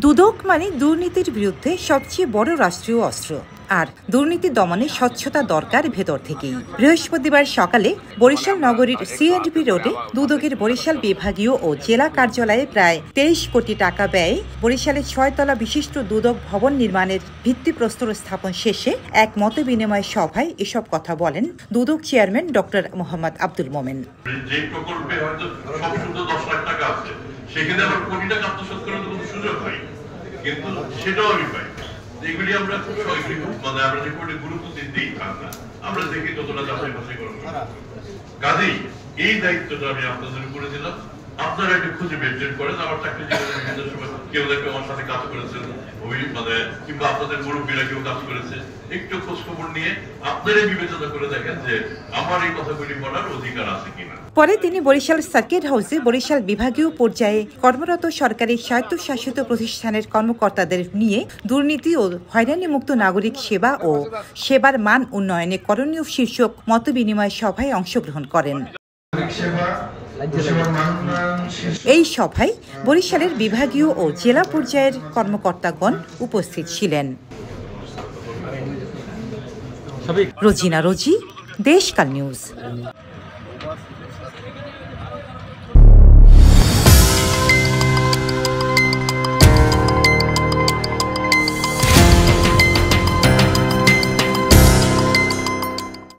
দুদক মানে দুর্নীতির বিরুদ্ধে সবচেয়ে বড় রাষ্ট্রীয় অস্ত্র, আর দুর্নীতি দমনে স্বচ্ছতা দরকার ভেতর থেকেই। বৃহস্পতিবার সকালে বরিশাল নগরীর সিএনডিপি রোডে দুদকের বরিশাল বিভাগীয় ও জেলা কার্যালয়ে প্রায় 23 কোটি টাকা ব্যয়ে বরিশালের 6 তলা বিশিষ্ট দুদক ভবন নির্মাণের ভিত্তিপ্রস্তর স্থাপন শেষে এক মতবিনিময় সভায় এসব কথা বলেন দুদক চেয়ারম্যান ডক্টর মোহাম্মদ আব্দুল মোমেন। যে প্রকল্পে হয়তো সবশুদ্ধ 10 লাখ টাকা আছে, সেখানে আবার কোটি টাকা আত্মসাৎ করার কোনো সুযোগ হয়, কিন্তু সেটাও আমি পাই। এগুলি আমরা মানে আমরা রিপোর্টে গুরুত্ব দিতেই পারি না, আমরা দেখি যতটা যাচাই বাছাই করা। কাজেই এই দায়িত্বটা আমি আপনাদের উপরে দিলাম। আপনারা একটু খুঁজে বের করেন আমার চাকরি জীবনে বিভিন্ন সময় কেউ দেখবে আমার সাথে কাজ করেছেন, মানে কিংবা আপনাদের মুরব্বীরা কেউ কাজ করেছে, একটু খোঁজ খবর নিয়ে আপনারাই বিবেচনা করে দেখেন যে আমার এই কথাগুলি বলার অধিকার আছে কিনা। পরে তিনি বরিশাল সার্কিট হাউসে বরিশাল বিভাগীয় পর্যায়ে কর্মরত সরকারি স্বায়ত্তশাসিত প্রতিষ্ঠানের কর্মকর্তাদের নিয়ে দুর্নীতি ও হয়রানিমুক্ত নাগরিক সেবা ও সেবার মান উন্নয়নে করণীয় শীর্ষক মতবিনিময় সভায় অংশগ্রহণ করেন। এই সভায় বরিশালের বিভাগীয় ও জেলা পর্যায়ের কর্মকর্তাগণ উপস্থিত ছিলেন। রোজিনা রোজি, দেশকাল নিউজ।